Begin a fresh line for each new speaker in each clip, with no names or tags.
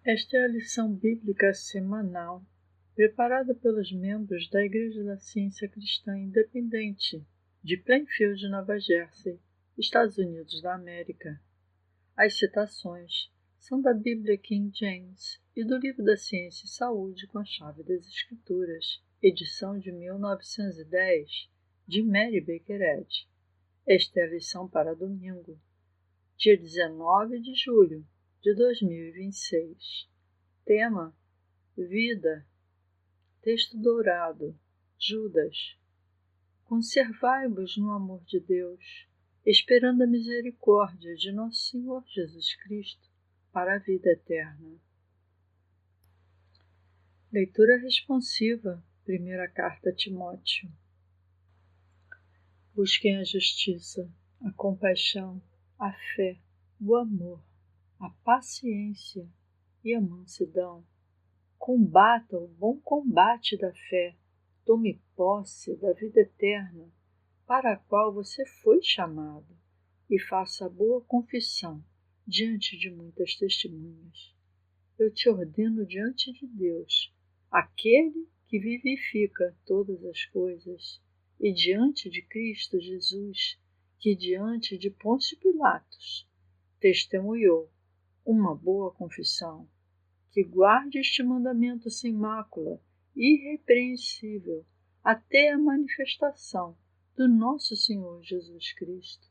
Esta é a lição bíblica semanal, preparada pelos membros da Igreja da Ciência Cristã Independente de Plainfield, Nova Jersey, Estados Unidos da América. As citações são da Bíblia King James e do Livro da Ciência e Saúde com a Chave das Escrituras, edição de 1910, de Mary Baker Eddy. Esta é a lição para domingo, dia 19 de julho de 2026. Tema: vida. Texto dourado, Judas. Conservai-vos no amor de Deus, esperando a misericórdia de nosso Senhor Jesus Cristo para a vida eterna. Leitura responsiva, primeira carta a Timóteo. Busquem a justiça, a compaixão, a fé, o amor, a paciência e a mansidão. Combata o bom combate da fé, tome posse da vida eterna, para a qual você foi chamado, e faça a boa confissão diante de muitas testemunhas. Eu te ordeno diante de Deus, aquele que vivifica todas as coisas, e diante de Cristo Jesus, que diante de Pôncio Pilatos testemunhou uma boa confissão, que guarde este mandamento sem mácula, irrepreensível, até a manifestação do nosso Senhor Jesus Cristo,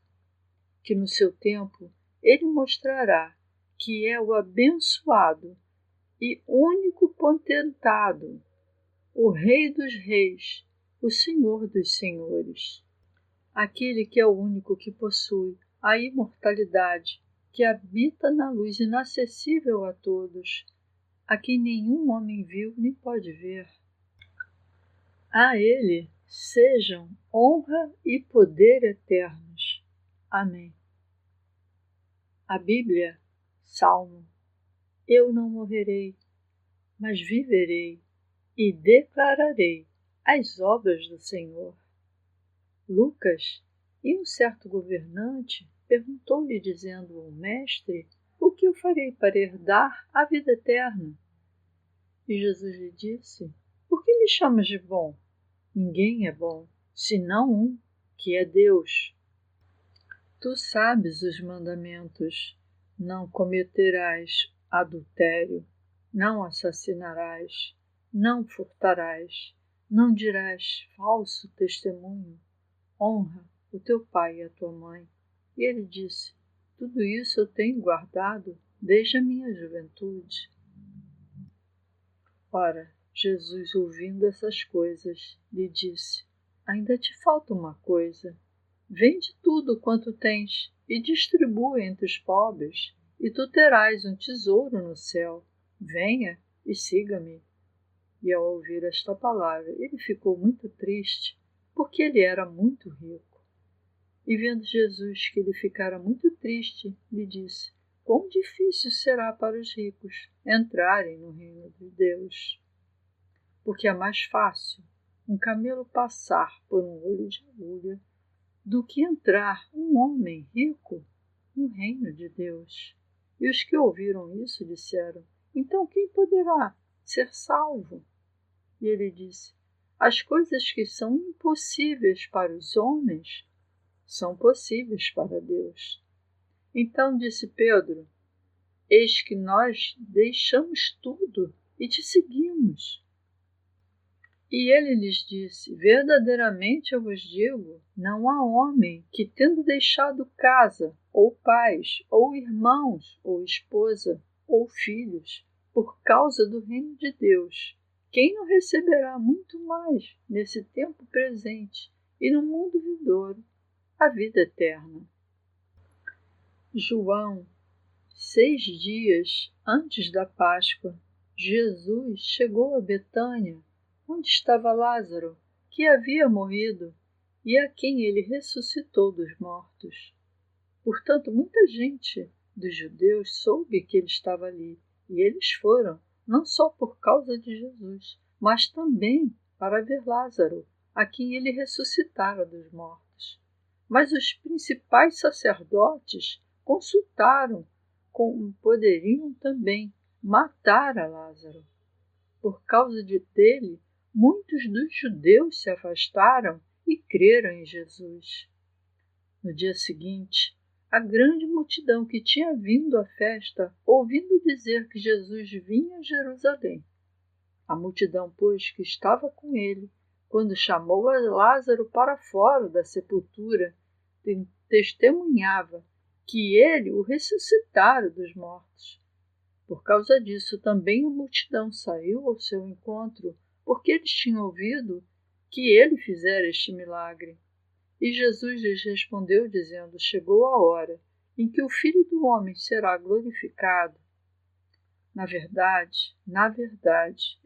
que no seu tempo ele mostrará que é o abençoado e único potentado, o Rei dos Reis, o Senhor dos Senhores, aquele que é o único que possui a imortalidade, que habita na luz inacessível a todos, a quem nenhum homem viu nem pode ver. A ele sejam honra e poder eternos. Amém. A Bíblia, Salmo. Eu não morrerei, mas viverei e declararei as obras do Senhor. Lucas. E um certo governante perguntou-lhe, dizendo ao mestre: o que eu farei para herdar a vida eterna? E Jesus lhe disse: por que me chamas de bom? Ninguém é bom, senão um, que é Deus. Tu sabes os mandamentos: não cometerás adultério, não assassinarás, não furtarás, não dirás falso testemunho, honra o teu pai e a tua mãe. E ele disse: tudo isso eu tenho guardado desde a minha juventude. Ora, Jesus, ouvindo essas coisas, lhe disse: ainda te falta uma coisa. Vende tudo quanto tens e distribui entre os pobres, e tu terás um tesouro no céu. Venha e siga-me. E ao ouvir esta palavra, ele ficou muito triste, porque ele era muito rico. E vendo Jesus que ele ficara muito triste, lhe disse: quão difícil será para os ricos entrarem no reino de Deus. Porque é mais fácil um camelo passar por um olho de agulha do que entrar um homem rico no reino de Deus. E os que ouviram isso disseram: então quem poderá ser salvo? E ele disse: as coisas que são impossíveis para os homens são possíveis para Deus. Então disse Pedro: eis que nós deixamos tudo e te seguimos. E ele lhes disse: verdadeiramente eu vos digo, não há homem que, tendo deixado casa, ou pais, ou irmãos, ou esposa, ou filhos, por causa do reino de Deus, quem não receberá muito mais nesse tempo presente e no mundo vindouro a vida eterna. João. 6 dias antes da Páscoa, Jesus chegou a Betânia, onde estava Lázaro, que havia morrido, e a quem ele ressuscitou dos mortos. Portanto, muita gente dos judeus soube que ele estava ali, e eles foram, não só por causa de Jesus, mas também para ver Lázaro, a quem ele ressuscitara dos mortos. Mas os principais sacerdotes consultaram como poderiam também matara Lázaro. Por causa dele, muitos dos judeus se afastaram e creram em Jesus. No dia seguinte, a grande multidão que tinha vindo à festa, ouvindo dizer que Jesus vinha a Jerusalém. A multidão, pois, que estava com ele, quando chamou a Lázaro para fora da sepultura, testemunhava que ele o ressuscitara dos mortos. Por causa disso, também a multidão saiu ao seu encontro, porque eles tinham ouvido que ele fizera este milagre. E Jesus lhes respondeu, dizendo: chegou a hora em que o Filho do Homem será glorificado. Na verdade,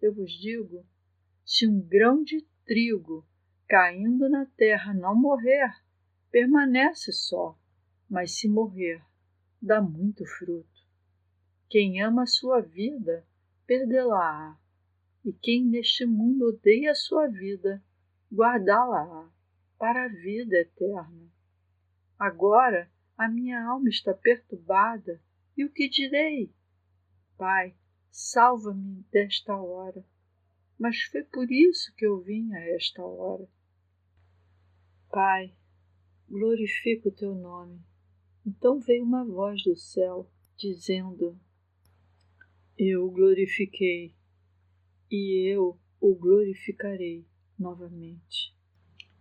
eu vos digo, se um grão de trigo caindo na terra não morrer, permanece só, mas se morrer, dá muito fruto. Quem ama a sua vida, perdê-la-á, e quem neste mundo odeia a sua vida, guardá-la-á para a vida eterna. Agora a minha alma está perturbada, e o que direi? Pai, salva-me desta hora. Mas foi por isso que eu vim a esta hora. Pai, glorifica o teu nome. Então veio uma voz do céu, dizendo: eu o glorifiquei, e eu o glorificarei novamente.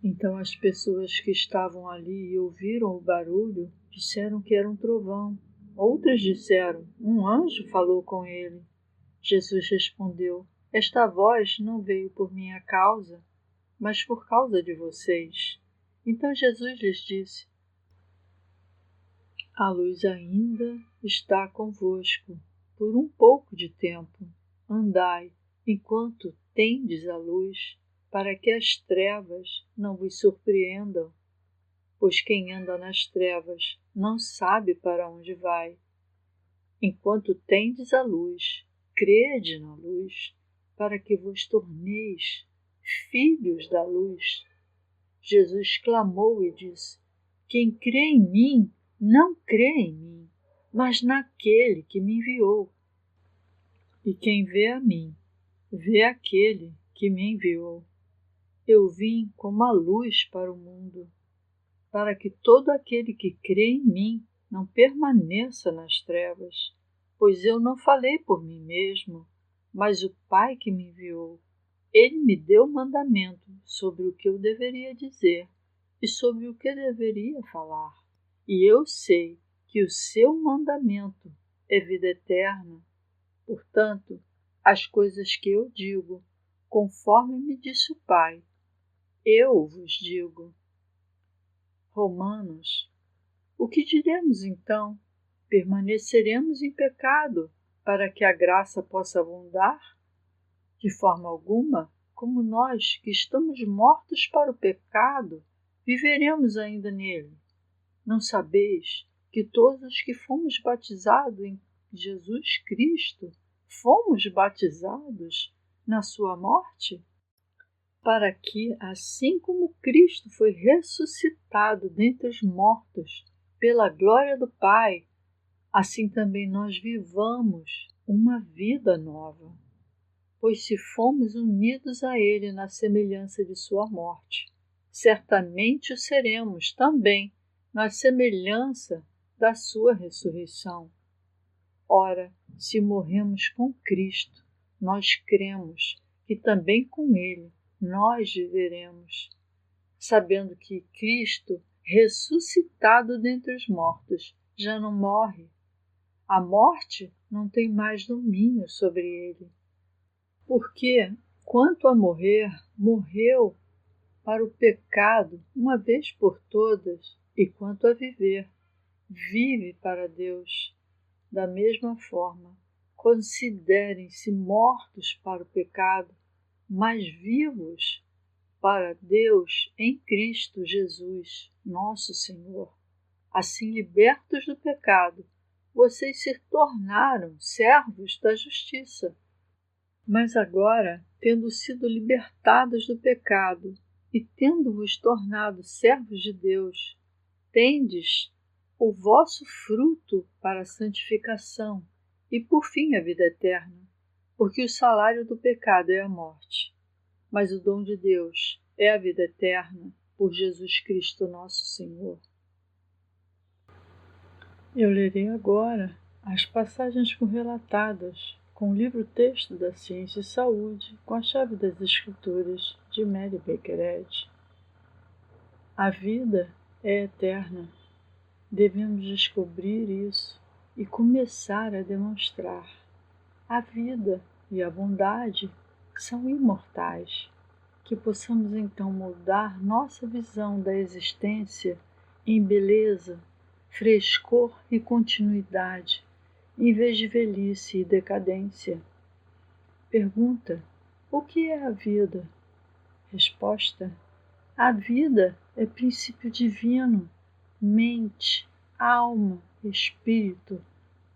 Então as pessoas que estavam ali e ouviram o barulho disseram que era um trovão. Outras disseram: um anjo falou com ele. Jesus respondeu: esta voz não veio por minha causa, mas por causa de vocês. Então Jesus lhes disse: a luz ainda está convosco por um pouco de tempo. Andai enquanto tendes a luz, para que as trevas não vos surpreendam, pois quem anda nas trevas não sabe para onde vai. Enquanto tendes a luz, crede na luz, para que vos torneis filhos da luz. Jesus clamou e disse: quem crê em mim, não crê em mim, mas naquele que me enviou. E quem vê a mim, vê aquele que me enviou. Eu vim como a luz para o mundo, para que todo aquele que crê em mim não permaneça nas trevas, pois eu não falei por mim mesmo, mas o Pai que me enviou. Ele me deu mandamento sobre o que eu deveria dizer e sobre o que deveria falar. E eu sei que o seu mandamento é vida eterna. Portanto, as coisas que eu digo, conforme me disse o Pai, eu vos digo. Romanos, o que diremos então? Permaneceremos em pecado para que a graça possa abundar? De forma alguma, como nós que estamos mortos para o pecado, viveremos ainda nele. Não sabeis que todos os que fomos batizados em Jesus Cristo, fomos batizados na sua morte? Para que, assim como Cristo foi ressuscitado dentre os mortos pela glória do Pai, assim também nós vivamos uma vida nova. Pois se fomos unidos a Ele na semelhança de sua morte, certamente o seremos também na semelhança da sua ressurreição. Ora, se morremos com Cristo, nós cremos que também com Ele nós viveremos, sabendo que Cristo, ressuscitado dentre os mortos, já não morre. A morte não tem mais domínio sobre ele. Porque, quanto a morrer, morreu para o pecado uma vez por todas, e quanto a viver, vive para Deus. Da mesma forma, considerem-se mortos para o pecado, mas vivos para Deus em Cristo Jesus, nosso Senhor. Assim, libertos do pecado, vocês se tornaram servos da justiça. Mas agora, tendo sido libertados do pecado e tendo-vos tornado servos de Deus, tendes o vosso fruto para a santificação e por fim a vida eterna, porque o salário do pecado é a morte, mas o dom de Deus é a vida eterna por Jesus Cristo nosso Senhor. Eu lerei agora as passagens correlatadas com o livro-texto da Ciência e Saúde com a chave das Escrituras de Mary Baker Eddy. A vida é eterna. Devemos descobrir isso e começar a demonstrar. A vida e a bondade são imortais. Que possamos então moldar nossa visão da existência em beleza, frescor e continuidade, em vez de velhice e decadência. Pergunta: o que é a vida? Resposta: a vida é princípio divino, mente, alma, espírito.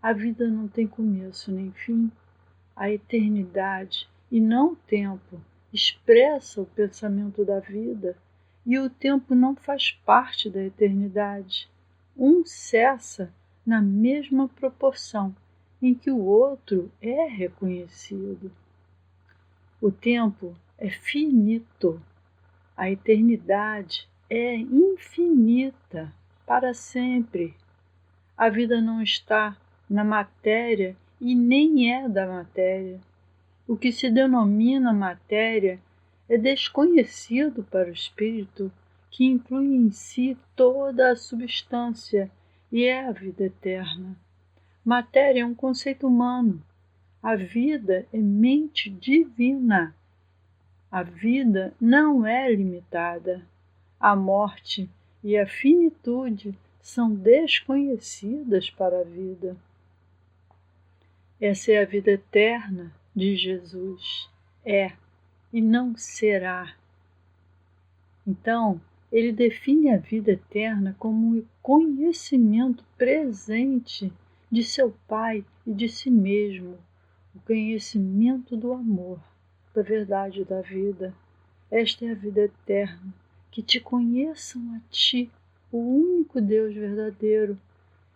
A vida não tem começo nem fim. A eternidade, e não o tempo, expressa o pensamento da vida, e o tempo não faz parte da eternidade. Um cessa na mesma proporção em que o outro é reconhecido. O tempo é finito, a eternidade é infinita, para sempre. A vida não está na matéria e nem é da matéria. O que se denomina matéria é desconhecido para o espírito, que inclui em si toda a substância e é a vida eterna. Matéria é um conceito humano. A vida é mente divina. A vida não é limitada. A morte e a finitude são desconhecidas para a vida. Essa é a vida eterna de Jesus. É e não será. Então, ele define a vida eterna como um conhecimento presente de seu Pai e de si mesmo, o conhecimento do amor, da verdade da vida. Esta é a vida eterna, que te conheçam a ti, o único Deus verdadeiro,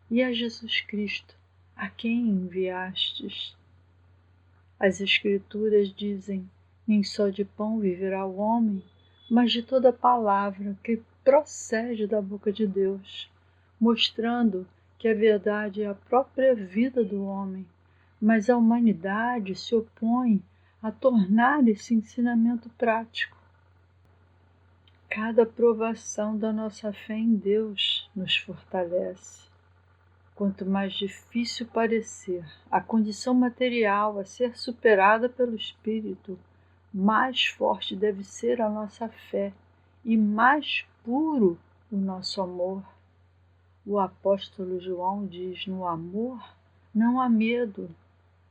e a Jesus Cristo, a quem enviastes. As Escrituras dizem: nem só de pão viverá o homem, mas de toda palavra que procede da boca de Deus, mostrando que a verdade é a própria vida do homem, mas a humanidade se opõe a tornar esse ensinamento prático. Cada provação da nossa fé em Deus nos fortalece. Quanto mais difícil parecer a condição material a ser superada pelo Espírito, mais forte deve ser a nossa fé e mais puro o nosso amor. O apóstolo João diz: no amor não há medo,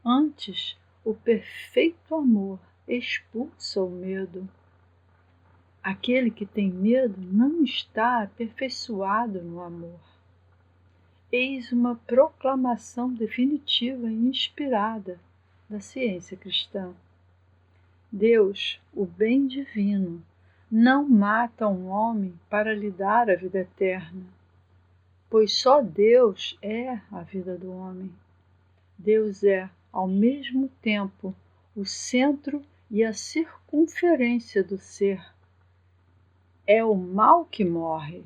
antes o perfeito amor expulsa o medo. Aquele que tem medo não está aperfeiçoado no amor. Eis uma proclamação definitiva e inspirada da ciência cristã. Deus, o bem divino, não mata um homem para lhe dar a vida eterna, pois só Deus é a vida do homem. Deus é, ao mesmo tempo, o centro e a circunferência do ser. É o mal que morre,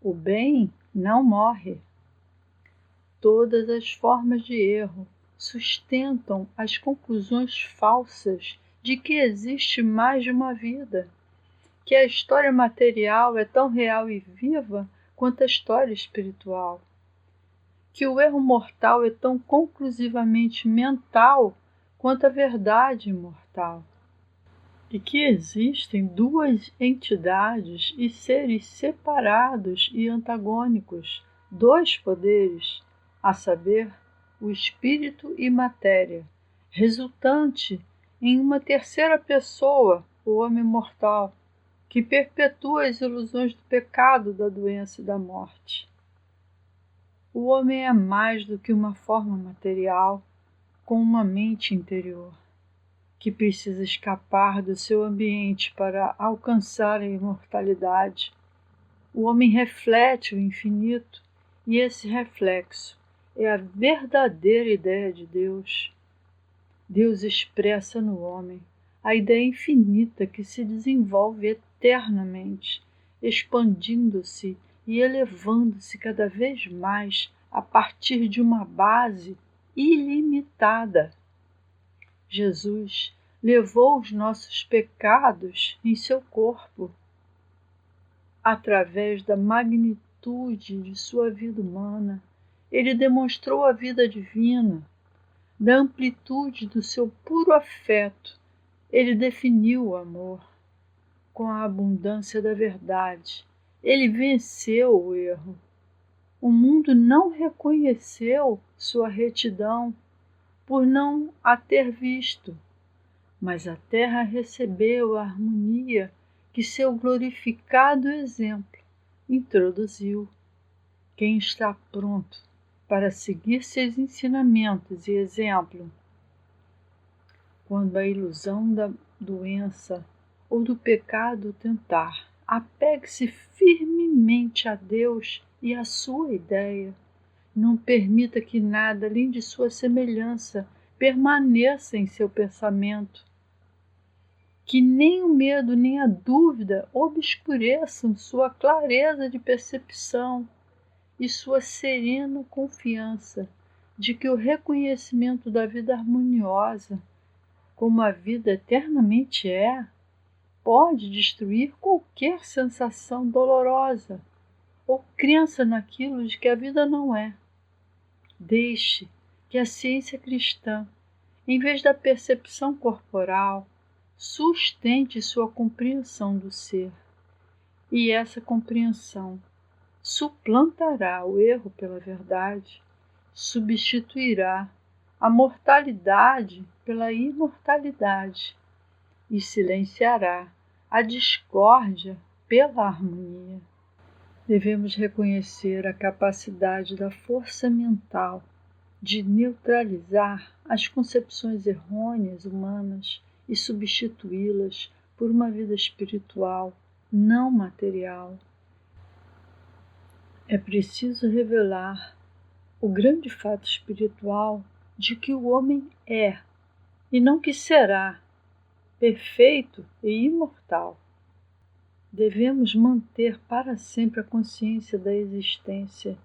o bem não morre. Todas as formas de erro sustentam as conclusões falsas de que existe mais de uma vida, que a história material é tão real e viva quanto a história espiritual, que o erro mortal é tão conclusivamente mental quanto a verdade imortal, e que existem duas entidades e seres separados e antagônicos, dois poderes, a saber, o espírito e matéria, resultante em uma terceira pessoa, o homem mortal, que perpetua as ilusões do pecado, da doença e da morte. O homem é mais do que uma forma material com uma mente interior, que precisa escapar do seu ambiente para alcançar a imortalidade. O homem reflete o infinito e esse reflexo é a verdadeira ideia de Deus. Deus expressa no homem a ideia infinita que se desenvolve eternamente, expandindo-se e elevando-se cada vez mais a partir de uma base ilimitada. Jesus levou os nossos pecados em seu corpo, através da magnitude de sua vida humana. Ele demonstrou a vida divina, da amplitude do seu puro afeto. Ele definiu o amor com a abundância da verdade. Ele venceu o erro. O mundo não reconheceu sua retidão por não a ter visto, mas a terra recebeu a harmonia que seu glorificado exemplo introduziu. Quem está pronto para seguir seus ensinamentos e exemplo, quando a ilusão da doença ou do pecado o tentar, apegue-se firmemente a Deus e à sua ideia. Não permita que nada além de sua semelhança permaneça em seu pensamento. Que nem o medo nem a dúvida obscureçam sua clareza de percepção e sua serena confiança de que o reconhecimento da vida harmoniosa, como a vida eternamente é, pode destruir qualquer sensação dolorosa ou crença naquilo de que a vida não é. Deixe que a ciência cristã, em vez da percepção corporal, sustente sua compreensão do ser, e essa compreensão suplantará o erro pela verdade, substituirá a mortalidade pela imortalidade e silenciará a discórdia pela harmonia. Devemos reconhecer a capacidade da força mental de neutralizar as concepções errôneas humanas e substituí-las por uma vida espiritual, não material. É preciso revelar o grande fato espiritual de que o homem é, e não que será, perfeito e imortal. Devemos manter para sempre a consciência da existência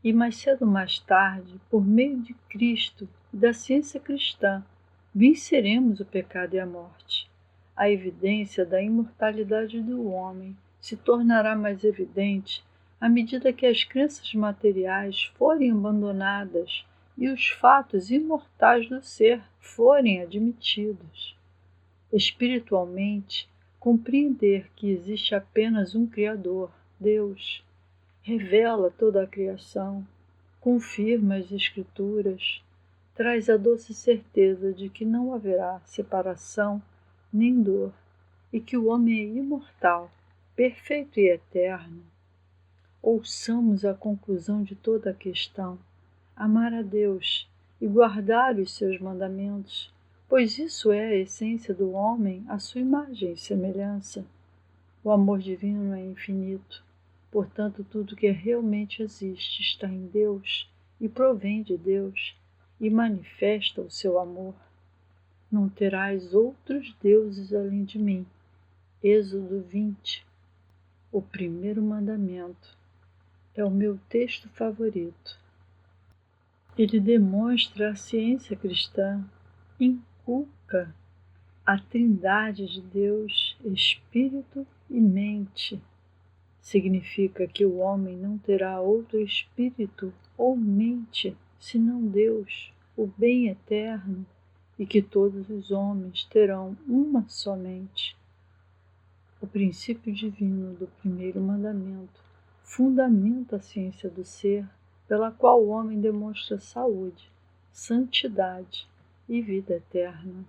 e mais cedo ou mais tarde, por meio de Cristo e da ciência cristã, venceremos o pecado e a morte. A evidência da imortalidade do homem se tornará mais evidente à medida que as crenças materiais forem abandonadas e os fatos imortais do ser forem admitidos. Espiritualmente, compreender que existe apenas um Criador, Deus, revela toda a criação, confirma as Escrituras, traz a doce certeza de que não haverá separação nem dor e que o homem é imortal, perfeito e eterno. Ouçamos a conclusão de toda a questão: amar a Deus e guardar os seus mandamentos, pois isso é a essência do homem, a sua imagem e semelhança. O amor divino é infinito, portanto tudo que realmente existe está em Deus e provém de Deus e manifesta o seu amor. Não terás outros deuses além de mim. Êxodo 20. O primeiro mandamento é o meu texto favorito. Ele demonstra a ciência cristã, inculca a trindade de Deus, Espírito e mente. Significa que o homem não terá outro espírito ou mente senão Deus, o bem eterno, e que todos os homens terão uma só mente. O princípio divino do primeiro mandamento fundamenta a ciência do ser, pela qual o homem demonstra saúde, santidade e vida eterna.